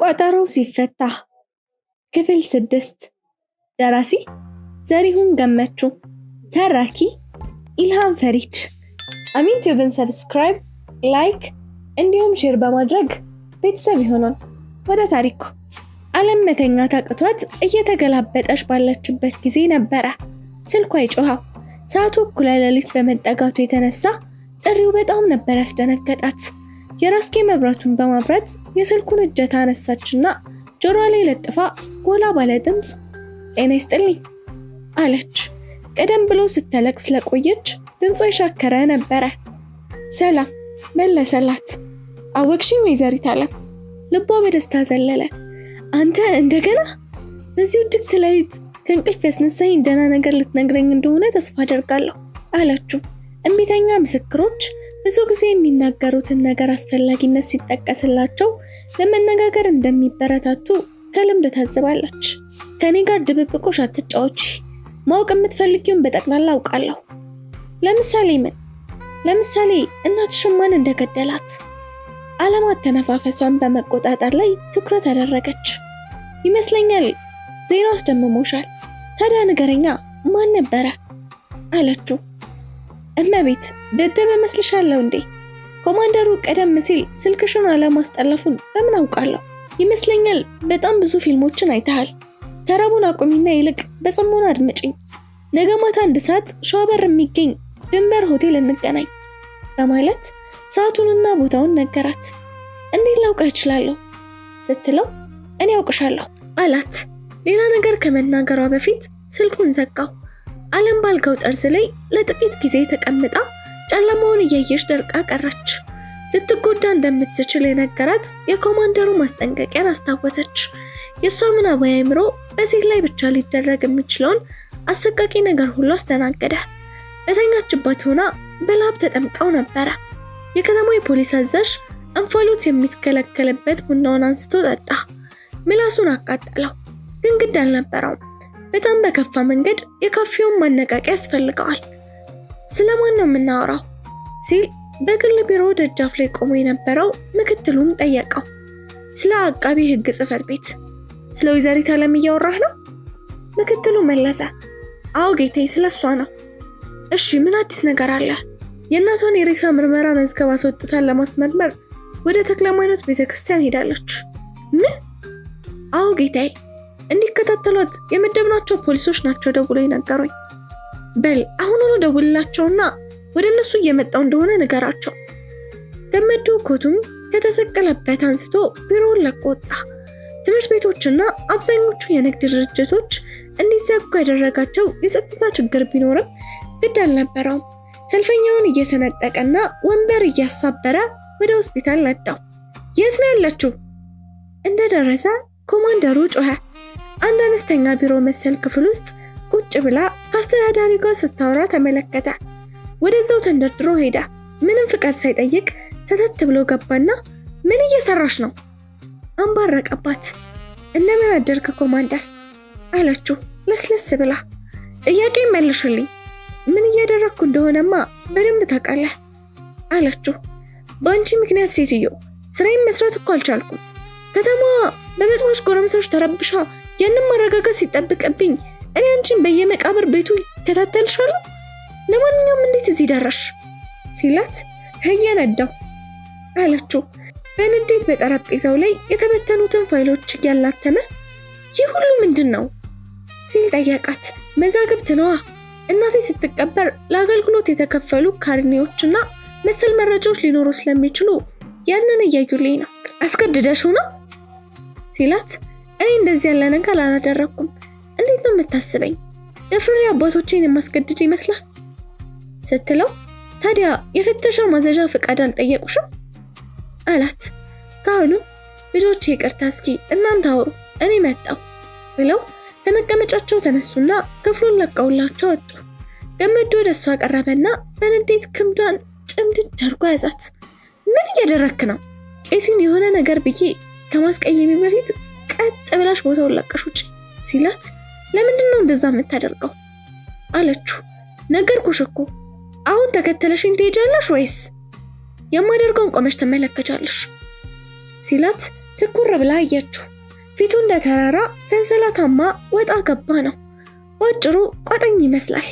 ቋጠሮው ሲፈታ ክፍል 6 ደራሲ ዘሪሁን ገመቹ ተራኪ ኢልሃም ፈሪድ አሚንቲዩብን ሰብስክራይብ ላይክ እንዲሁም ሼር በማድረግ ቤተሰብ ይሁኑን። ወደ ታሪኩ ዓለም መተኛት አቅቷት እየተገላበጠች ባለችበት ጊዜ ነበረ ስልኳ ይጮሃል። ሰዓቱ እኩለ ሌሊት በመጠጋቱ የተነሳ ጥሪው በጣም ነበር ያስደነገጣት። የራስጌ መብራቱን በማብራት የስልኩን እጀታ አነሳችና ጆሮ ላይ ለጥፋ ጎላ ባለ ድምጽ ጤና ይስጥልኝ አለች። ቀደም ብሎ ስትለቅስ ስለቆየች ድምጿ ይሻከረ ነበረ። ሰላም መለሰላት። አወቅሽኝ ወይዘሪት አለም? ልቧ በደስታ ዘለለ። አንተ እንደገና በዚህ ውድቅት ሌሊት ከእንቅልፍ ያስነሳኝ ደህና ነገር ልትነግረኝ እንደሆነ ተስፋ አደርጋለሁ አለችው። እምቢተኛ ምስክሮች ብዙ ጊዜ የሚናገሩትን ነገር አስፈላጊነት ሲጠቀስላቸው ለመነጋገር እንደሚበረታቱ ከልምድ ታዝባለች። ከኔ ጋር ድብብቆሽ አትጫወቺ። ማወቅ የምትፈልጊውን በጠቅላላ አውቃለሁ። ለምሳሌ ምን? ለምሳሌ እናትሽን ማን እንደገደላት? ዓለማት ተነፋፈሷን በመቆጣጠር ላይ ትኩረት አደረገች። ይመስለኛል ዜና አስደምሞሻል። ታዲያ ንገረኛ፣ ማን ነበረ አለችው። እመቤት ደደብ መስልሻለሁ እንዴ? ኮማንደሩ ቀደም ሲል ስልክሽን አለማስጠለፉን በምን አውቃለሁ? ይመስለኛል በጣም ብዙ ፊልሞችን አይተሃል። ተራቡን አቁሚና ይልቅ በጽሞና አድምጪኝ። ነገ ማታ 1 ሰዓት ሸዋበር የሚገኝ ድንበር ሆቴል እንገናኝ በማለት ሰዓቱንና ቦታውን ነገራት። እንዴት ላውቅ እችላለሁ ስትለው እኔ አውቅሻለሁ አላት። ሌላ ነገር ከመናገሯ በፊት ስልኩን ዘጋው። ዓለም ባልጋው ጠርዝ ላይ ለጥቂት ጊዜ ተቀምጣ ጨለማውን እያየች ደርቃ ቀረች። ልትጎዳ እንደምትችል የነገራት የኮማንደሩ ማስጠንቀቂያን አስታወሰች። የሷ ምናባዊ አእምሮ በሴት ላይ ብቻ ሊደረግ የሚችለውን አሰቃቂ ነገር ሁሉ አስተናገደ። በተኛችበት ሆና በላብ ተጠምቀው ነበረ። የከተማው የፖሊስ አዛዥ እንፋሎት የሚትከለከልበት ቡናውን አንስቶ ጠጣ። ምላሱን አቃጠለው፣ ግን ግድ አልነበረውም። በጣም በከፋ መንገድ የካፌውን ማነቃቂያ ያስፈልገዋል። ስለማን ነው የምናወራው ሲል በግል ቢሮ ደጃፍ ላይ ቆሞ የነበረው ምክትሉን ጠየቀው። ስለ አቃቢ ሕግ ጽሕፈት ቤት ስለ ወይዘሪት አለም እያወራህ ነው? ምክትሉ መለሰ። አዎ ጌታዬ፣ ስለሷ ነው። እሺ ምን አዲስ ነገር አለ? የእናቷን የሬሳ ምርመራ መዝገብ አስወጥታን ለማስመርመር ወደ ተክለሃይማኖት ቤተክርስቲያን ሄዳለች። ምን? አዎ ጌታዬ፣ እንዲከታተሏት የመደብናቸው ፖሊሶች ናቸው ደውለው የነገሩኝ። በል አሁኑኑ ደውልላቸውና ወደ እነሱ እየመጣው እንደሆነ ንገራቸው። ገመዱ ኮቱም ከተሰቀለበት አንስቶ ቢሮውን ለቆ ወጣ። ትምህርት ቤቶችና አብዛኞቹ የንግድ ድርጅቶች እንዲዘጉ ያደረጋቸው የጸጥታ ችግር ቢኖርም ግድ አልነበረውም። ሰልፈኛውን እየሰነጠቀና ወንበር እያሳበረ ወደ ሆስፒታል ነዳው። የት ነው ያለችው? እንደደረሰ ኮማንደሩ ጮኸ። አንድ አነስተኛ ቢሮ መሰል ክፍል ውስጥ ቁጭ ብላ ከአስተዳዳሪ ጋር ስታወራ ተመለከተ። ወደዛው ተንደርድሮ ሄደ። ምንም ፍቃድ ሳይጠይቅ ሰተት ብሎ ገባና ምን እየሰራሽ ነው? አንባረቀባት። እንደምን አደርክ ኮማንደር አለችው ለስለስ ብላ። ጥያቄ መልሽልኝ። ምን እያደረኩ እንደሆነማ በደንብ ታውቃለህ አለችው። በአንቺ ምክንያት ሴትዮ ስራዬን መስራት እኮ አልቻልኩም። ከተማዋ በመጥማሽ ጎረምሶች ተረብሻ ያንን ማረጋጋት ሲጠብቅብኝ እኔ አንቺን በየመቃብር ቤቱ ከታተልሻለሁ። ለማንኛውም እንዴት እዚህ ደረሽ ሲላት እየነዳው አለችው። በንዴት በጠረጴዛው ላይ የተበተኑትን ፋይሎች እያላተመ ይህ ሁሉ ምንድን ነው ሲል ጠየቃት። መዛግብት ነዋ። እናቴ ስትቀበር ለአገልግሎት የተከፈሉ ካርኔዎችና መሰል መረጃዎች ሊኖሩ ስለሚችሉ ያንን እያዩልኝ ነው። አስገድደሽው ነው ሲላት እኔ እንደዚህ ያለ ነገር አላደረኩም። እንዴት ነው የምታስበኝ? ደፍሬ አባቶቼን የማስገድድ ይመስላል ስትለው ታዲያ የፍተሻ ማዘዣ ፍቃድ አልጠየቁሽም አላት። ካህኑ ልጆቼ ይቅርታ፣ እስኪ እናንተ አውሩ፣ እኔ መጣሁ ብለው ከመቀመጫቸው ተነሱና ክፍሉን ለቀውላቸው ወጡ። ገመዱ ወደሷ ቀረበና በንዴት ክንዷን ጭምድድ አድርጎ ያዛት። ምን እያደረክ ነው? ቄሱን የሆነ ነገር ብዬ ከማስቀየሚ በፊት ቀጥ ብላሽ ቦታውን ለቀሽ ውጪ ሲላት ለምንድን ነው እንደዛ የምታደርገው አለችው። ነገርኩሽ እኮ አሁን ተከተለሽኝ ትሄጃለሽ ወይስ የማደርገውን ቆመሽ ተመለከቻለሽ ሲላት ትኩር ብላ አየችው። ፊቱ እንደ ተራራ ሰንሰለታማ ወጣ ገባ ነው። በአጭሩ ቋጥኝ ይመስላል።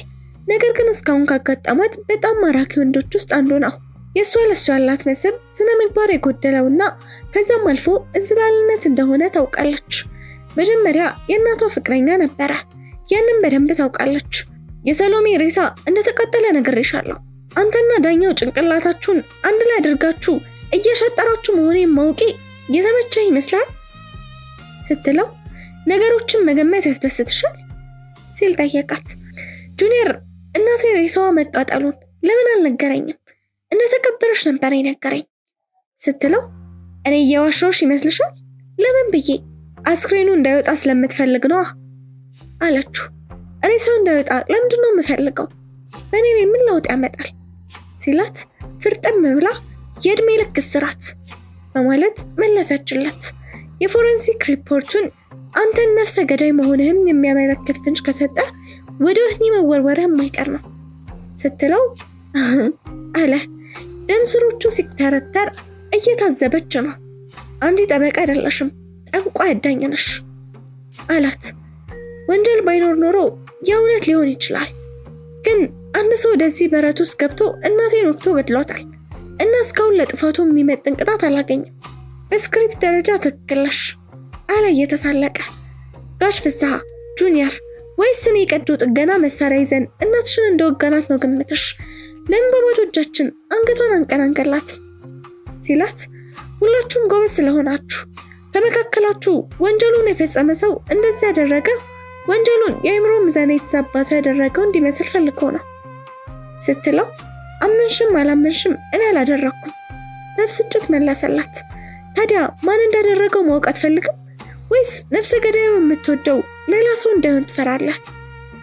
ነገር ግን እስካሁን ካጋጠማት በጣም ማራኪ ወንዶች ውስጥ አንዱ ነው። የእሷ ለሱ ያላት መስህብ ስነ ምግባር የጎደለውና ከዛም አልፎ እንዝላልነት እንደሆነ ታውቃለች። መጀመሪያ የእናቷ ፍቅረኛ ነበረ። ያንን በደንብ ታውቃለች። የሰሎሜ ሬሳ እንደተቃጠለ ነግሬሻለሁ። አንተና ዳኛው ጭንቅላታችሁን አንድ ላይ አድርጋችሁ እየሸጠራችሁ መሆኔን ማውቄ የተመቸ ይመስላል ስትለው ነገሮችን መገመት ያስደስትሻል ሲል ጠየቃት። ጁኒየር እናቴ ሬሳዋ መቃጠሉን ለምን አልነገረኝም? እንደተቀበረች ነበር የነገረኝ ስትለው እኔ እየዋሸሁሽ ይመስልሻል? ለምን ብዬ አስክሬኑ እንዳይወጣ ስለምትፈልግ ነው አለችው። ሬሳው እንዳይወጣ ለምንድን ነው የምፈልገው? በእኔ ላይ ምን ለውጥ ያመጣል ሲላት ፍርጥም ብላ የእድሜ ልክ እስራት በማለት መለሰችለት። የፎረንሲክ ሪፖርቱን አንተን ነፍሰ ገዳይ መሆንህም የሚያመለክት ፍንጭ ከሰጠ ወደ ወህኒ መወርወርህ የማይቀር ነው ስትለው አለ። ደም ስሮቹ ሲተረተር እየታዘበች ነው። አንቺ ጠበቃ አይደለሽም፣ ጠንቋይ አዳኝ ነሽ አላት። ወንጀል ባይኖር ኖሮ የእውነት ሊሆን ይችላል፣ ግን አንድ ሰው ወደዚህ በረት ውስጥ ገብቶ እናቴን ወቅቶ ገድሏታል እና እስካሁን ለጥፋቱ የሚመጥን ቅጣት አላገኘም። በስክሪፕት ደረጃ ትክክል ነሽ አለ እየተሳለቀ። ጋሽ ፍስሐ ጁኒየር ወይስ እኔ የቀዶ ጥገና መሳሪያ ይዘን እናትሽን እንደወጋናት ነው ግምትሽ? ለምን በባዶ እጃችን አንገቷን አንቀናንቀላት ሲላት ሁላችሁም ጎበዝ ስለሆናችሁ ከመካከላችሁ ወንጀሉን የፈጸመ ሰው እንደዚህ ያደረገ ወንጀሉን የአእምሮ ሚዛን የተዛባ ሰው ያደረገው እንዲመስል ፈልጎ ነው ስትለው አመንሽም አላመንሽም እኔ አላደረኩም በብስጭት መለሰላት። ታዲያ ማን እንዳደረገው ማወቅ አትፈልግም ወይስ ነፍሰ ገዳዩ የምትወደው ሌላ ሰው እንዳይሆን ትፈራለህ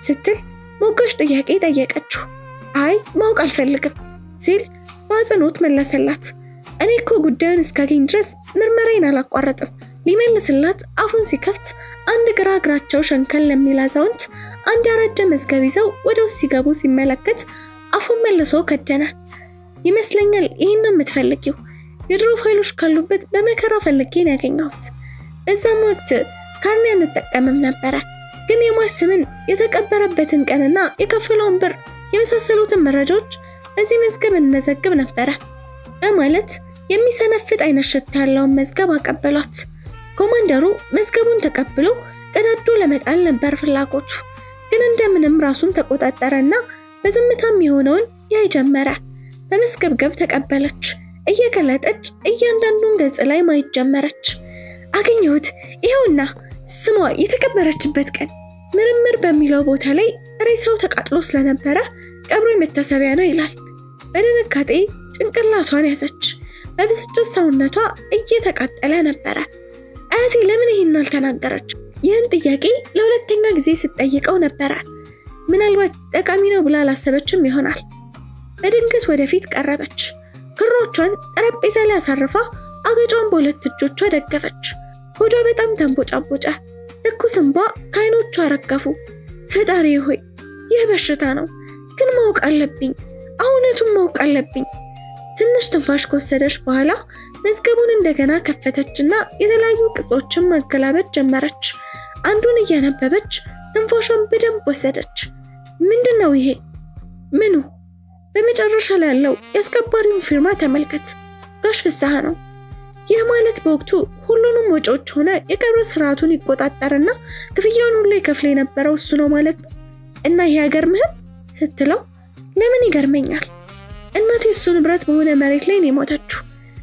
ስትል ሞጋሽ ጥያቄ ጠየቀችው። አይ ማወቅ አልፈልግም ሲል በአጽንኦት መለሰላት። እኔ እኮ ጉዳዩን እስካገኝ ድረስ ምርመራዬን አላቋረጥም ሊመልስላት አፉን ሲከፍት አንድ ግራ እግራቸው ሸንከል ለሚል አዛውንት አንድ ያረጀ መዝገብ ይዘው ወደ ውስጥ ሲገቡ ሲመለከት አፉን መልሶ ከደነ። ይመስለኛል ይህን ነው የምትፈልጊው? የድሮ ፋይሎች ካሉበት በመከራ ፈልጌ ነው ያገኘሁት። በዛም ወቅት ካርኔ አንጠቀምም ነበረ፣ ግን የሟች ስምን የተቀበረበትን ቀንና የከፈለውን ብር የመሳሰሉትን መረጃዎች በዚህ መዝገብ እንመዘግብ ነበረ በማለት የሚሰነፍጥ አይነት ሽታ ያለውን መዝገብ አቀበሏት። ኮማንደሩ መዝገቡን ተቀብሎ ቀዳዶ ለመጣል ነበር ፍላጎቱ፣ ግን እንደምንም ራሱን ተቆጣጠረና በዝምታም የሆነውን ያይ ጀመረ። በመስገብገብ ተቀበለች። እየገለጠች እያንዳንዱን ገጽ ላይ ማየት ጀመረች። አገኘሁት፣ ይኸውና ስሟ የተቀበረችበት ቀን። ምርምር በሚለው ቦታ ላይ ሬሳው ተቃጥሎ ስለነበረ ቀብሩ መታሰቢያ ነው ይላል። በድንጋጤ ጭንቅላቷን ያዘች። በብስጭት ሰውነቷ እየተቃጠለ ነበረ። አያቴ ለምን ይሄን አልተናገረች? ይህን ጥያቄ ለሁለተኛ ጊዜ ስትጠይቀው ነበረ። ምናልባት ጠቃሚ ነው ብላ አላሰበችም ይሆናል። በድንገት ወደፊት ቀረበች። ክሮቿን ጠረጴዛ ላይ አሳርፋ አገጯን በሁለት እጆቿ ደገፈች። ሆዷ በጣም ተንቦጫቦጨ። ትኩስ እንባ ከዓይኖቿ ረገፉ። ፈጣሪ ሆይ ይህ በሽታ ነው፣ ግን ማወቅ አለብኝ፣ እውነቱን ማወቅ አለብኝ። ትንሽ ትንፋሽ ከወሰደች በኋላ መዝገቡን እንደገና ከፈተችና የተለያዩ ቅጾችን ማገላበጥ ጀመረች። አንዱን እያነበበች ትንፋሿን በደንብ ወሰደች። ምንድነው ይሄ? ምኑ? በመጨረሻ ላይ ያለው የአስከባሪውን ፊርማ ተመልከት። ጋሽ ፍስሐ ነው። ይህ ማለት በወቅቱ ሁሉንም ወጪዎች ሆነ የቀብር ስርዓቱን ይቆጣጠርና ክፍያውን ሁሉ ይከፍል የነበረው እሱ ነው ማለት ነው። እና ይሄ አይገርምህም ስትለው ለምን ይገርመኛል? እናቴ እሱ ንብረት በሆነ መሬት ላይ ነው የሞተችው።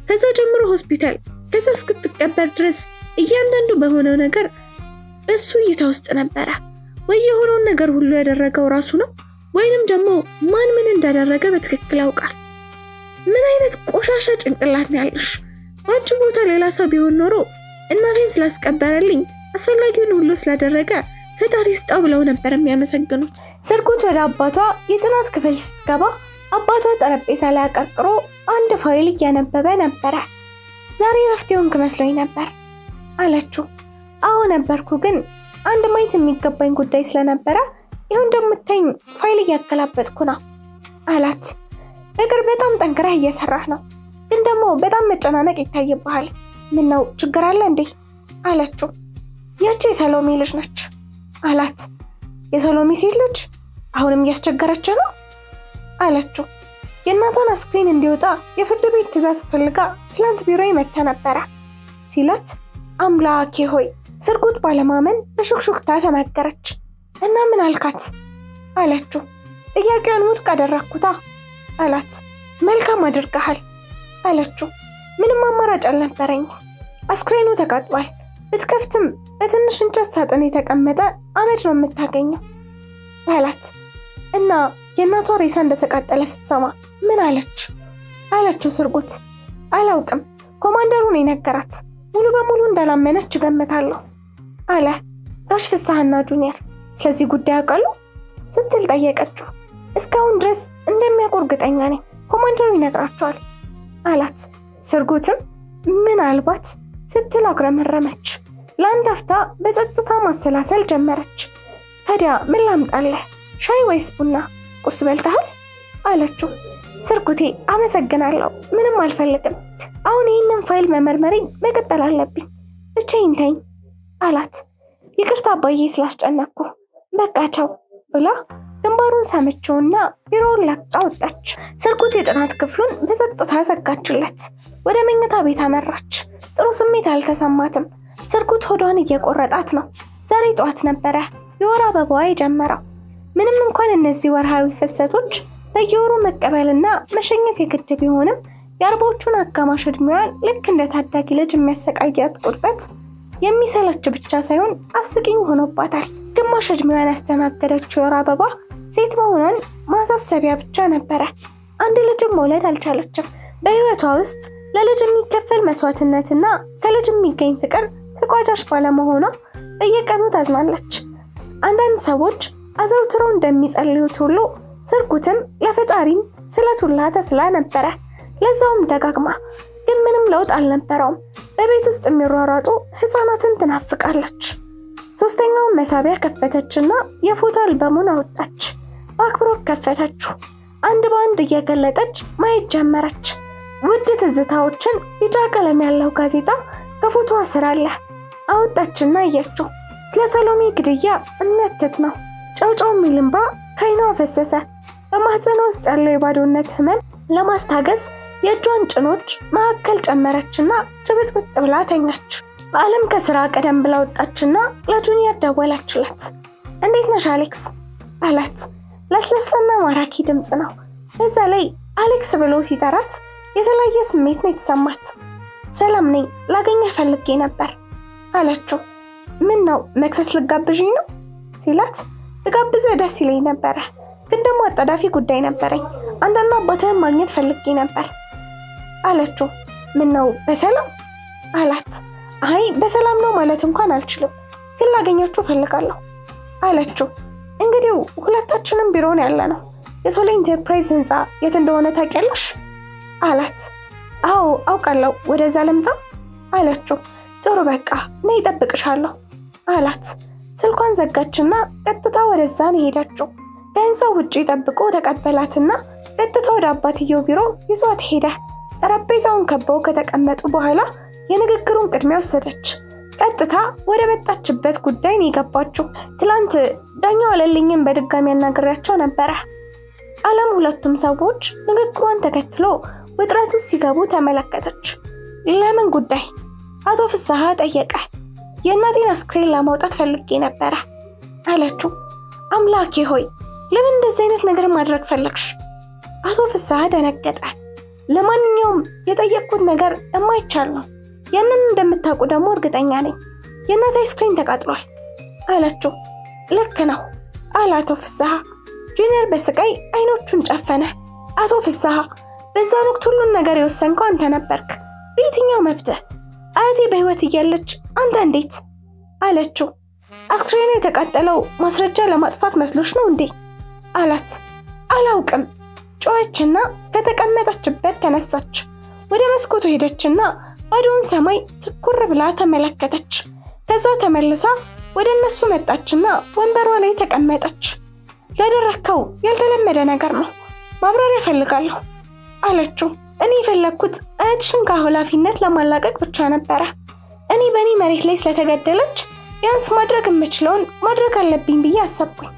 ከዛ ጀምሮ ሆስፒታል፣ ከዛ እስክትቀበር ድረስ እያንዳንዱ በሆነው ነገር በሱ እይታ ውስጥ ነበረ። ወይ የሆነውን ነገር ሁሉ ያደረገው ራሱ ነው፣ ወይንም ደግሞ ማን ምን እንዳደረገ በትክክል ያውቃል። ምን አይነት ቆሻሻ ጭንቅላት ነው ያለሽ? በአንቺ ቦታ ሌላ ሰው ቢሆን ኖሮ እናቴን ስላስቀበረልኝ አስፈላጊውን ሁሉ ስላደረገ ፈጣሪ ይስጠው ብለው ነበር የሚያመሰግኑት። ስርጉት ወደ አባቷ የጥናት ክፍል ስትገባ አባቷ ጠረጴዛ ላይ አቀርቅሮ አንድ ፋይል እያነበበ ነበረ። ዛሬ እረፍት የሆንክ መስሎኝ ነበር አለችው። አዎ ነበርኩ፣ ግን አንድ ማየት የሚገባኝ ጉዳይ ስለነበረ ይሁን እንደምታይኝ ፋይል እያገላበጥኩ ነው አላት። በቅርብ በጣም ጠንክረህ እየሰራህ ነው፣ ግን ደግሞ በጣም መጨናነቅ ይታይብሃል። ምን ነው ችግር አለ እንዴ አለችው። ያቺ የሰሎሜ ልጅ ነች አላት። የሰሎሜ ሴት ልጅ አሁንም እያስቸገረች ነው አለችው። የእናቷን አስክሬን እንዲወጣ የፍርድ ቤት ትዕዛዝ ፈልጋ ትላንት ቢሮ መጥታ ነበረ ሲላት፣ አምላኬ ሆይ ስርጉት ባለማመን በሹክሹክታ ተናገረች። እና ምን አልካት አለችው። ጥያቄውን ውድቅ አደረኩታ አላት። መልካም አድርገሃል አለችው። ምንም አማራጭ አልነበረኝ። አስክሬኑ ተቃጥሏል። ብትከፍትም በትንሽ እንጨት ሳጥን የተቀመጠ አመድ ነው የምታገኘው አላት። እና የእናቷ ሬሳ እንደተቃጠለ ስትሰማ ምን አለች አለችው ስርጉት። አላውቅም፣ ኮማንደሩ ነው የነገራት። ሙሉ በሙሉ እንዳላመነች እገምታለሁ አለ። ጋሽ ፍስሐና ጁኒየር ስለዚህ ጉዳይ ያውቃሉ ስትል ጠየቀችው። እስካሁን ድረስ እንደሚያውቁ እርግጠኛ ነኝ፣ ኮማንደሩ ይነግራቸዋል አላት። ስርጉትም ምናልባት ስትል አጉረመረመች። ለአንድ አፍታ በጸጥታ ማሰላሰል ጀመረች። ታዲያ ምን ላምጣልህ? ሻይ ወይስ ቡና? ቁርስ በልተሃል አለችው። ስርጉቴ አመሰግናለሁ፣ ምንም አልፈልግም። አሁን ይህንን ፋይል መመርመሬን መቀጠል አለብኝ፣ ብቻዬን ተይኝ አላት። ይቅርታ አባዬ ስላስጨነቅኩ፣ በቃ ቻው ብላ ግንባሩን ሳመችውና ቢሮውን ለቃ ወጣች። ስርጉት የጥናት ክፍሉን በጸጥታ ዘጋችለት። ወደ መኝታ ቤት አመራች። ጥሩ ስሜት አልተሰማትም። ስርጉት ሆዷን እየቆረጣት ነው። ዛሬ ጠዋት ነበረ የወር አበባዋ የጀመረው። ምንም እንኳን እነዚህ ወርሃዊ ፍሰቶች በየወሩ መቀበልና መሸኘት የግድ ቢሆንም የአርባዎቹን አጋማሽ ዕድሜዋን ልክ እንደ ታዳጊ ልጅ የሚያሰቃያት ቁርጠት የሚሰለች ብቻ ሳይሆን አስቂኝ ሆኖባታል። ግማሽ ዕድሜዋን ያስተናገደችው የወር አበባ ሴት መሆኗን ማሳሰቢያ ብቻ ነበረ። አንድ ልጅም መውለድ አልቻለችም። በህይወቷ ውስጥ ለልጅ የሚከፈል መስዋዕትነትና ከልጅ የሚገኝ ፍቅር ተቋዳሽ ባለመሆኗ በየቀኑ ታዝናለች። አንዳንድ ሰዎች አዘውትረው እንደሚጸልዩት ሁሉ ስርጉትም ለፈጣሪም ስለቱላ ተስላ ነበረ። ለዛውም ደጋግማ። ግን ምንም ለውጥ አልነበረውም። በቤት ውስጥ የሚሯሯጡ ህፃናትን ትናፍቃለች። ሶስተኛውን መሳቢያ ከፈተችና የፎቶ አልበሙን አወጣች። በአክብሮት ከፈተችው። አንድ በአንድ እየገለጠች ማየት ጀመረች። ውድ ትዝታዎችን ቢጫ ቀለም ያለው ጋዜጣ ከፎቶዋ ስር አለ። አወጣችና አየችው። ስለ ሰሎሜ ግድያ የሚያትት ነው። ጨውጨው የሚል እንባ ከዓይኗ ፈሰሰ። በማህፀኗ ውስጥ ያለው የባዶነት ህመም ለማስታገስ የእጇን ጭኖች መካከል ጨመረችና ጭብጥብጥ ብላ ተኛች። በዓለም ከስራ ቀደም ብላ ወጣችና ለጁኒየር ደወለችለት። እንዴት ነሽ አሌክስ አላት። ለስለስና ማራኪ ድምፅ ነው። በዛ ላይ አሌክስ ብሎ ሲጠራት የተለየ ስሜት ነው የተሰማት። ሰላም ነኝ፣ ላገኘህ ፈልጌ ነበር አለችው። ምን ነው መክሰስ ልጋብዥኝ ነው ሲላት፣ ልጋብዝህ ደስ ይለኝ ነበረ፣ ግን ደግሞ አጣዳፊ ጉዳይ ነበረኝ። አንተና አባትህን ማግኘት ፈልጌ ነበር አለችው። ምን ነው በሰላም አላት። አይ በሰላም ነው ማለት እንኳን አልችልም፣ ግን ላገኛችሁ ፈልጋለሁ አለችው። እንግዲህ ሁለታችንም ቢሮን ያለ ነው። የሶላ ኢንተርፕራይዝ ህንፃ የት እንደሆነ ታውቂያለሽ አላት። አዎ አውቃለሁ፣ ወደዛ ልምጣ አለችው። ጥሩ በቃ ነይ እጠብቅሻለሁ አላት። ስልኳን ዘጋችና ቀጥታ ወደዛ ነው ሄደችው። ከህንፃው ውጪ ጠብቆ ተቀበላትና ቀጥታ ወደ አባትየው ቢሮ ይዟት ሄደ። ጠረጴዛውን ከበው ከተቀመጡ በኋላ የንግግሩን ቅድሚያ ወሰደች። ቀጥታ ወደ መጣችበት ጉዳይ ነው የገባችው። ትላንት ዳኛው አለልኝን በድጋሚ ያናግሬያቸው ነበረ። ዓለም ሁለቱም ሰዎች ንግግሯን ተከትሎ ውጥረቱ ሲገቡ ተመለከተች። ለምን ጉዳይ? አቶ ፍስሐ ጠየቀ። የእናቴን አስክሬን ለማውጣት ፈልጌ ነበረ አለችው። አምላኬ ሆይ ለምን እንደዚህ አይነት ነገር ማድረግ ፈለግሽ? አቶ ፍስሐ ደነገጠ። ለማንኛውም የጠየቅኩት ነገር የማይቻል ነው። ያንን እንደምታውቁ ደግሞ እርግጠኛ ነኝ። የእናቴ አስክሬን ተቃጥሏል አለችው። ልክ ነው አለ አቶ ፍስሐ። ጁኒየር በስቃይ አይኖቹን ጨፈነ። አቶ ፍስሐ በዛን ወቅት ሁሉን ነገር የወሰንከው አንተ ነበርክ። በየትኛው መብትህ? አያቴ በህይወት እያለች አንተ እንዴት አለችው። አስክሬኑ የተቃጠለው ማስረጃ ለማጥፋት መስሎሽ ነው እንዴ አላት። አላውቅም ጮኸችና ከተቀመጠችበት ተነሳች። ወደ መስኮቱ ሄደችና ባዶውን ሰማይ ትኩር ብላ ተመለከተች። ከዛ ተመልሳ ወደ እነሱ መጣችና ወንበሯ ላይ ተቀመጠች። ያደረከው ያልተለመደ ነገር ነው፣ ማብራሪያ እፈልጋለሁ አለችው። እኔ የፈለኩት አያትሽን ከኃላፊነት ለማላቀቅ ብቻ ነበረ። እኔ በእኔ መሬት ላይ ስለተገደለች ቢያንስ ማድረግ የምችለውን ማድረግ አለብኝ ብዬ አሰብኩኝ።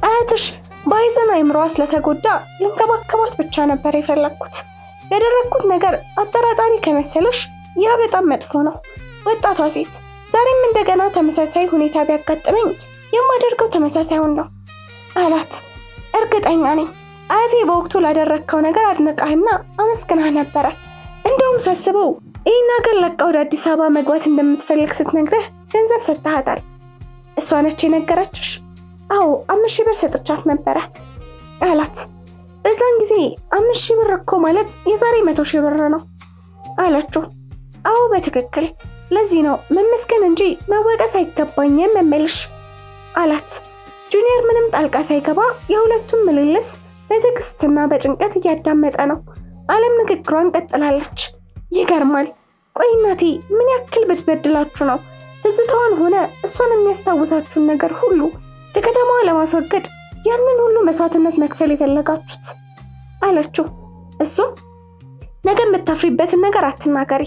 አያትሽ በሐዘን አይምሮዋ ስለተጎዳ ልንከባከባት ብቻ ነበር የፈለኩት። ያደረኩት ነገር አጠራጣሪ ከመሰለሽ ያ በጣም መጥፎ ነው። ወጣቷ ሴት ዛሬም እንደገና ተመሳሳይ ሁኔታ ቢያጋጥመኝ የማደርገው ተመሳሳዩን ነው አላት። እርግጠኛ ነኝ አያቴ በወቅቱ ላደረከው ነገር አድንቃህና አመስግናህ ነበረ። እንደውም ሳስበው ይህን ሀገር ለቃ ወደ አዲስ አበባ መግባት እንደምትፈልግ ስትነግረህ ገንዘብ ሰጥተሃታል። እሷ ነች የነገረችሽ? አዎ 5,000 ብር ሰጥቻት ነበረ አላት። በዛን ጊዜ 5,000 ብር እኮ ማለት የዛሬ 100,000 ብር ነው አለችው። አዎ በትክክል፣ ለዚህ ነው መመስገን እንጂ መወቀስ አይገባኝም የምልሽ አላት። ጁኒየር ምንም ጣልቃ ሳይገባ የሁለቱም ምልልስ በትዕግስትና በጭንቀት እያዳመጠ ነው። ዓለም ንግግሯን ቀጥላለች። ይገርማል። ቆይ እናቴ ምን ያክል ብትበድላችሁ ነው ትዝታዋን ሆነ እሷን የሚያስታውሳችሁን ነገር ሁሉ ከከተማዋ ለማስወገድ ያንን ሁሉ መስዋዕትነት መክፈል የፈለጋችሁት አለችው። እሱም ነገ የምታፍሪበትን ነገር አትናገሪ።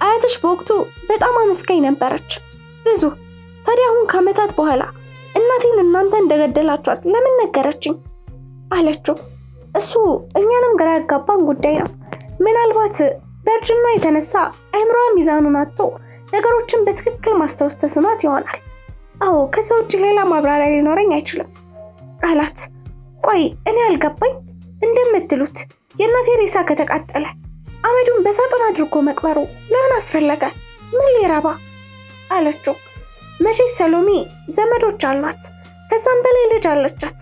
አያትሽ በወቅቱ በጣም አመስጋኝ ነበረች፣ ብዙ። ታዲያ አሁን ከዓመታት በኋላ እናቴን እናንተ እንደገደላችኋት ለምን ነገረችኝ አለችው። እሱ እኛንም ግራ ያጋባን ጉዳይ ነው። ምናልባት በእርጅና የተነሳ አእምሮዋ ሚዛኑን አጥቶ ነገሮችን በትክክል ማስታወስ ተስኗት ይሆናል። አዎ ከሰው ውጭ ሌላ ማብራሪያ ሊኖረኝ አይችልም አላት። ቆይ እኔ አልገባኝ፣ እንደምትሉት የእናቴ ሬሳ ከተቃጠለ አመዱን በሳጥን አድርጎ መቅበሩ ለምን አስፈለገ? ምን ሊረባ አለችው። መቼስ ሰሎሜ ዘመዶች አሏት፣ ከዛም በላይ ልጅ አለቻት።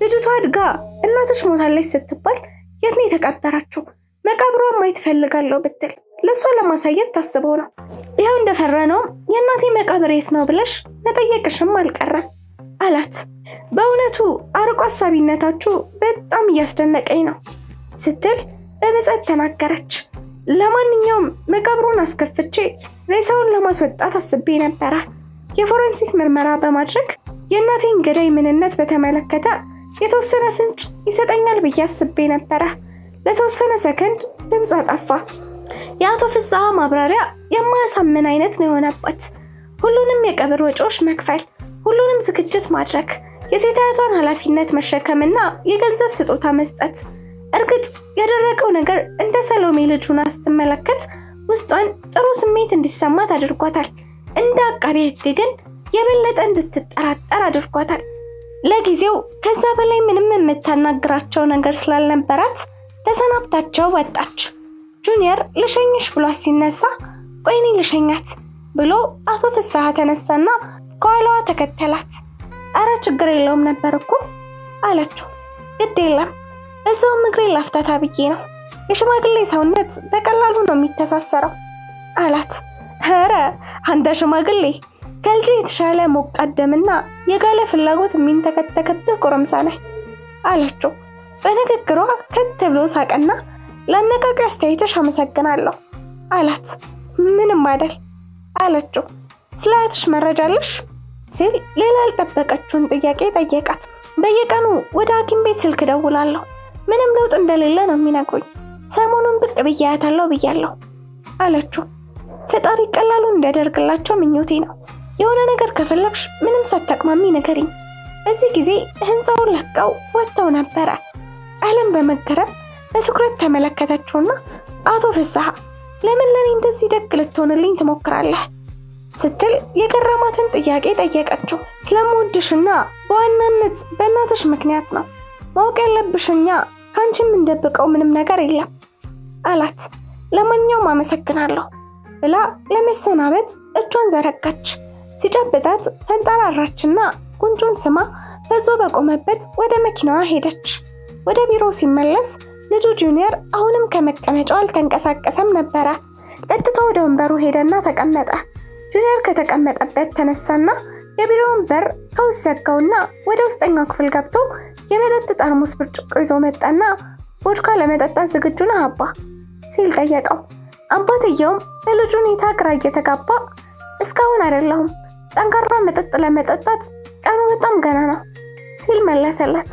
ልጅቷ አድጋ እናትሽ ሞታለች ስትባል የት ነው የተቀበረችው? መቃብሯን ማየት ፈልጋለሁ ብትል ለሷ ለማሳየት ታስበው ነው። ይኸው እንደፈረነው የእናቴ መቃብር የት ነው ብለሽ መጠየቅሽም አልቀረም አላት። በእውነቱ አርቆ አሳቢነታችሁ በጣም እያስደነቀኝ ነው ስትል በመጸት ተናገረች። ለማንኛውም መቃብሩን አስከፍቼ ሬሳውን ለማስወጣት አስቤ ነበረ። የፎረንሲክ ምርመራ በማድረግ የእናቴን ገዳይ ምንነት በተመለከተ የተወሰነ ፍንጭ ይሰጠኛል ብዬ አስቤ ነበረ። ለተወሰነ ሰከንድ ድምጿ ጠፋ። የአቶ ፍስሐ ማብራሪያ የማያሳምን አይነት ነው የሆነበት። ሁሉንም የቀብር ወጪዎች መክፈል፣ ሁሉንም ዝግጅት ማድረግ፣ የሴት አያቷን ኃላፊነት መሸከምና የገንዘብ ስጦታ መስጠት። እርግጥ ያደረገው ነገር እንደ ሰሎሜ ልጁን ስትመለከት ውስጧን ጥሩ ስሜት እንዲሰማት አድርጓታል። እንደ አቃቤ ሕግ ግን የበለጠ እንድትጠራጠር አድርጓታል። ለጊዜው ከዛ በላይ ምንም የምታናግራቸው ነገር ስላልነበራት ተሰናብታቸው ወጣች። ጁኒየር ልሸኝሽ ብሎ ሲነሳ ቆይኔ ልሸኛት ብሎ አቶ ፍስሐ ተነሳና ከኋላዋ ተከተላት። አረ ችግር የለውም ነበር እኮ አለችው። ግድ የለም በዛው ምግሬ ላፍታታ ብዬ ነው። የሽማግሌ ሰውነት በቀላሉ ነው የሚተሳሰረው አላት። ኧረ አንተ ሽማግሌ ከልጅ የተሻለ ሞቃደምና የጋለ ፍላጎት የሚንተከተከብህ ጎረምሳ ነህ አለችው። በንግግሯ ከት ብሎ ሳቀና ለአነቃቂ አስተያየትሽ አመሰግናለሁ አላት። ምንም አይደል አለችው። ስለ አያትሽ መረጃ አለሽ ሲል ሌላ ያልጠበቀችውን ጥያቄ ጠየቃት። በየቀኑ ወደ ሐኪም ቤት ስልክ ደውላለሁ፣ ምንም ለውጥ እንደሌለ ነው የሚነግሩኝ። ሰሞኑን ብቅ ብዬ አያታለሁ ብያለሁ አለችው። ፈጣሪ ቀላሉን እንዲያደርግላቸው ምኞቴ ነው። የሆነ ነገር ከፈለግሽ ምንም ሳታቅማሚ ንገሪኝ። በዚህ ጊዜ ህንፃውን ለቀው ወጥተው ነበረ። ዓለም በመገረም በትኩረት ተመለከተችውና አቶ ፍስሐ ለምን ለኔ እንደዚህ ደግ ልትሆንልኝ ትሞክራለህ ስትል የገረማትን ጥያቄ ጠየቀችው። ስለምወድሽና በዋናነት በእናትሽ ምክንያት ነው። ማወቅ ያለብሽኛ ካንቺም እንደብቀው ምንም ነገር የለም አላት። ለማንኛውም አመሰግናለሁ ብላ ለመሰናበት እጇን ዘረጋች። ሲጨብጣት ተንጠራራችና ጉንጩን ስማ በዞ በቆመበት ወደ መኪናዋ ሄደች። ወደ ቢሮ ሲመለስ ልጁ ጁኒየር አሁንም ከመቀመጫው አልተንቀሳቀሰም ነበረ። ቀጥታ ወደ ወንበሩ ሄደና ተቀመጠ። ጁኒየር ከተቀመጠበት ተነሳና የቢሮውን በር ከውስጥ ዘጋውና ወደ ውስጠኛው ክፍል ገብቶ የመጠጥ ጠርሙስ ብርጭቆ ይዞ መጣና ቮድካ ለመጠጣት ዝግጁ ነህ አባ ሲል ጠየቀው። አባትየውም በልጁ ሁኔታ ግራ እየተጋባ እስካሁን አይደለሁም፣ ጠንካራ መጠጥ ለመጠጣት ቀኑ በጣም ገና ነው ሲል መለሰለት።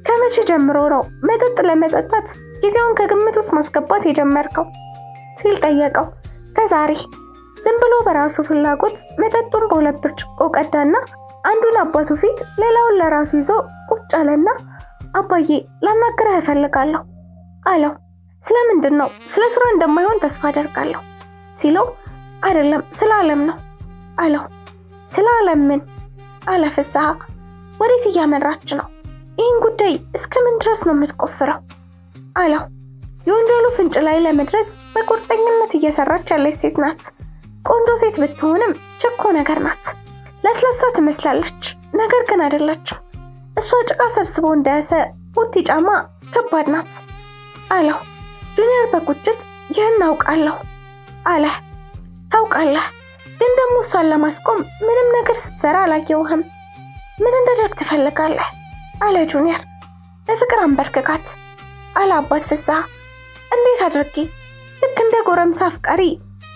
ከመቼ ጀምሮ ነው መጠጥ ለመጠጣት ጊዜውን ከግምት ውስጥ ማስገባት የጀመርከው ሲል ጠየቀው። ከዛሬ ዝም ብሎ በራሱ ፍላጎት መጠጡን በሁለት ብርጭቆ ቀዳና አንዱን አባቱ ፊት ሌላውን ለራሱ ይዞ ቁጭ አለና አባዬ ላናግርህ እፈልጋለሁ አለው። ስለምንድን ነው? ስለ ስራ እንደማይሆን ተስፋ አደርጋለሁ ሲለው አይደለም ስለ ዓለም ነው አለው። ስለ ዓለም ምን? አለ ፍስሐ። ወዴት እያመራች ነው? ይህን ጉዳይ እስከምን ድረስ ነው የምትቆፍረው አለው። የወንጀሉ ፍንጭ ላይ ለመድረስ በቁርጠኝነት እየሰራች ያለች ሴት ናት። ቆንጆ ሴት ብትሆንም ቸኮ ነገር ናት። ለስላሳ ትመስላለች፣ ነገር ግን አይደለችም። እሷ ጭቃ ሰብስቦ እንደያዘ ቡቲ ጫማ ከባድ ናት አለው። ጁኒየር በቁጭት ይህን አውቃለሁ አለ። ታውቃለህ፣ ግን ደግሞ እሷን ለማስቆም ምንም ነገር ስትሰራ አላየውህም። ምን እንዳደርግ ትፈልጋለህ? አለ ጁኒየር። በፍቅር አንበርክካት አለ አባት ፍስሐ። እንዴት አድርጌ? ልክ እንደ ጎረምሳ አፍቃሪ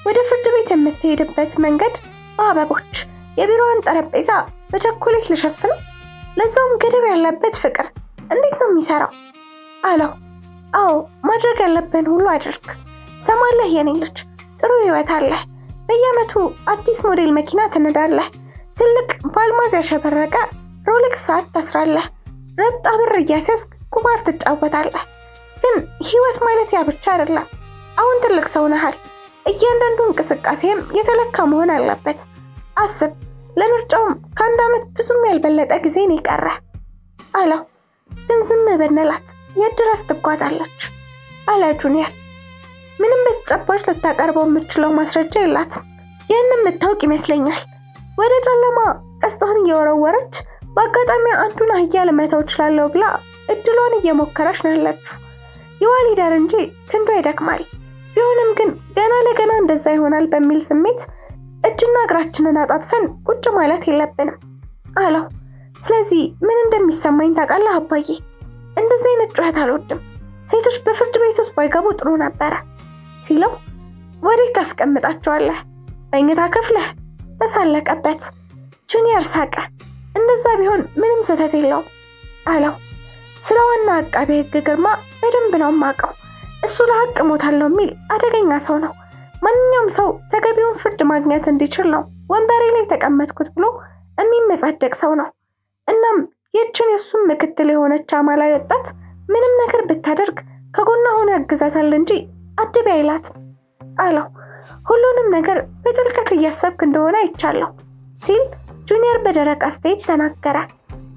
ወደ ፍርድ ቤት የምትሄድበት መንገድ በአበቦች፣ የቢሮዋን ጠረጴዛ በቸኮሌት ልሸፍነው? ለዛውም ገደብ ያለበት ፍቅር እንዴት ነው የሚሰራው? አለው። አዎ ማድረግ ያለብን ሁሉ አድርግ። ሰማለህ የኔ ልጅ፣ ጥሩ ህይወት አለህ። በየዓመቱ አዲስ ሞዴል መኪና ትነዳለህ። ትልቅ በአልማዝ ያሸበረቀ ሮሌክስ ሰዓት ታስራለህ። ረብጣ ብር እያስያዝክ ቁማር ትጫወታለህ። ግን ህይወት ማለት ያ ብቻ አይደለም። አሁን ትልቅ ሰው ነሃል። እያንዳንዱ እንቅስቃሴም የተለካ መሆን አለበት። አስብ፣ ለምርጫውም ከአንድ ዓመት ብዙም ያልበለጠ ጊዜ ነው የቀረህ አለው። ግን ዝም ብንላት የት ድረስ ትጓዛለች? አለ ጁኒየር። ምንም በተጨባጭ ልታቀርበው የምትችለው ማስረጃ የላትም። ይህን የምታውቅ ይመስለኛል። ወደ ጨለማ ቀስቷን እየወረወረች በአጋጣሚ አንዱን አህያ ልመታው እችላለሁ ብላ እድሏን እየሞከረች ነው ያለችው። ይዋሊደር እንጂ ክንዷ ይደክማል። ቢሆንም ግን ገና ለገና እንደዛ ይሆናል በሚል ስሜት እጅና እግራችንን አጣጥፈን ቁጭ ማለት የለብንም አለው። ስለዚህ ምን እንደሚሰማኝ ታውቃለህ አባዬ? እንደዚህ አይነት ጩኸት አልወድም። ሴቶች በፍርድ ቤት ውስጥ ባይገቡ ጥሩ ነበረ ሲለው፣ ወዴት ታስቀምጣቸዋለህ? በእኝታ ክፍልህ? ተሳለቀበት። ጁኒየር ሳቀ። እንደዛ ቢሆን ምንም ስህተት የለውም አለው። ስለ ዋና አቃቤ ሕግ ግርማ በደንብ ነው የማውቀው። እሱ ለሀቅ እሞታለሁ የሚል አደገኛ ሰው ነው። ማንኛውም ሰው ተገቢውን ፍርድ ማግኘት እንዲችል ነው ወንበሬ ላይ ተቀመጥኩት ብሎ የሚመጻደቅ ሰው ነው። እናም የእችን የእሱም ምክትል የሆነች አማላይ ወጣት ምንም ነገር ብታደርግ ከጎኗ ሆኖ ያግዛታል እንጂ አድቤ አይላትም አለው። ሁሉንም ነገር በጥልቀት እያሰብክ እንደሆነ አይቻለሁ ሲል ጁኒየር በደረቅ አስተያየት ተናገረ።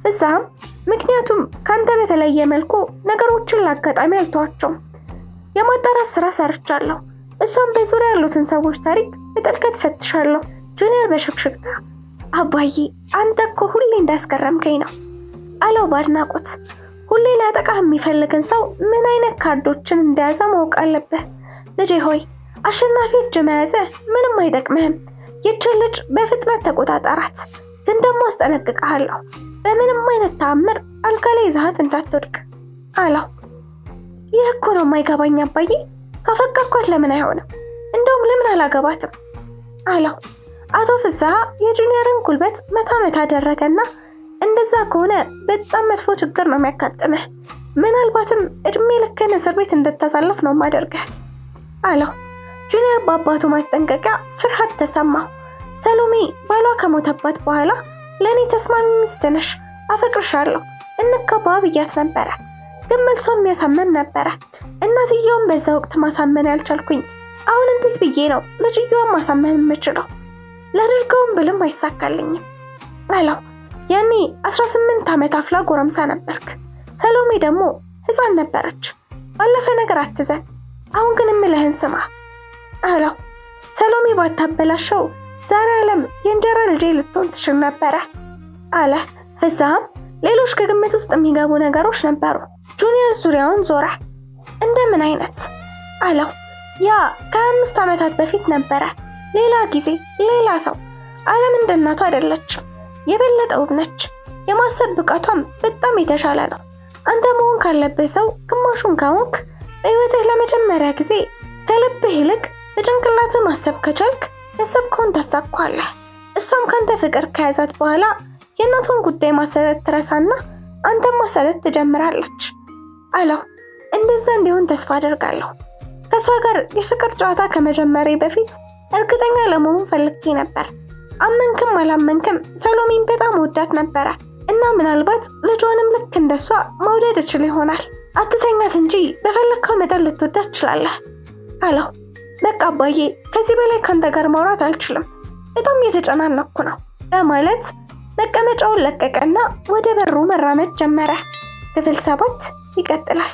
ፍስሐም ምክንያቱም ካንተ በተለየ መልኩ ነገሮችን ለአጋጣሚ አልተዋቸውም። የማጣራት ስራ ሰርቻለሁ። እሷም በዙሪያ ያሉትን ሰዎች ታሪክ በጥልቀት ፈትሻለሁ። ጁኒየር በሽክሽክታ አባዬ አንተ እኮ ሁሌ እንዳስገረምከኝ ነው አለው በአድናቆት። ሁሌ ሊያጠቃህ የሚፈልግን ሰው ምን አይነት ካርዶችን እንደያዘ ማወቅ አለብህ። ልጄ ሆይ አሸናፊ እጅ መያዘ ምንም አይጠቅምህም። ይችን ልጅ በፍጥነት ተቆጣጠራት። ግን ደግሞ አስጠነቅቅሃለሁ፣ በምንም አይነት ተአምር አልጋ ላይ ይዘሃት እንዳትወድቅ አለው። ይህ እኮ ነው የማይገባኝ አባዬ። ካፈቀርኳት ለምን አይሆንም? እንደውም ለምን አላገባትም አለው። አቶ ፍስሐ የጁኒየርን ጉልበት መታ መታ አደረገና እንደዛ ከሆነ በጣም መጥፎ ችግር ነው የሚያጋጥምህ። ምናልባትም እድሜ ልክህን እስር ቤት እንድታሳልፍ ነው ማደርገህ አለው። ጁኒየር በአባቱ ማስጠንቀቂያ ፍርሃት ተሰማው። ሰሎሜ ባሏ ከሞተባት በኋላ ለእኔ ተስማሚ ሚስት ነሽ፣ አፈቅርሻለሁ፣ እንጋባ ብያት ነበረ። ግን መልሷ የሚያሳመን ነበረ። እናትየውን በዛ ወቅት ማሳመን ያልቻልኩኝ አሁን እንዴት ብዬ ነው ልጅየዋን ማሳመን የምችለው? ላደርገውም ብልም አይሳካልኝም አለው። ያኔ 18 ዓመት አፍላ ጎረምሳ ነበርክ። ሰሎሜ ደግሞ ህፃን ነበረች። ባለፈ ነገር አትዘን፣ አሁን ግን እምልህን ስማ አለው። ሰሎሜ ባታበላሸው ዛሬ ዓለም የእንጀራ ልጄ ልትሆን ትችል ነበረ አለ። ፍስሐም ሌሎች ከግምት ውስጥ የሚገቡ ነገሮች ነበሩ። ጁኒየር ዙሪያውን ዞረ። እንደምን አይነት አለው። ያ ከ5 ዓመታት በፊት ነበረ። ሌላ ጊዜ፣ ሌላ ሰው። ዓለም እንደ እናቱ አይደለችም። የበለጠ ውብ ነች። የማሰብ ብቃቷም በጣም የተሻለ ነው። አንተ መሆን ካለብህ ሰው ግማሹን ካወቅ በህይወትህ ለመጀመሪያ ጊዜ ከልብህ ይልቅ በጭንቅላትህ ማሰብ ከቻልክ ያሰብከውን ታሳካለህ። እሷም ካንተ ፍቅር ከያዛት በኋላ የእናቱን ጉዳይ ማሰለት ትረሳና አንተም ማሰለት ትጀምራለች አለው። እንደዛ እንዲሆን ተስፋ አደርጋለሁ። ከሷ ጋር የፍቅር ጨዋታ ከመጀመሬ በፊት እርግጠኛ ለመሆን ፈልጌ ነበር። አመንክም አላመንክም ሰሎሜን በጣም ወዳት ነበረ እና ምናልባት ልጇንም ልክ እንደሷ መውደድ እችል ይሆናል። አትተኛት እንጂ በፈለግከው መጠን ልትወዳት ትችላለህ አለው። በቃ አባዬ ከዚህ በላይ ካንተ ጋር ማውራት አልችልም፣ በጣም የተጨናነኩ ነው በማለት መቀመጫውን ለቀቀና ወደ በሩ መራመድ ጀመረ። ክፍል 7 ይቀጥላል።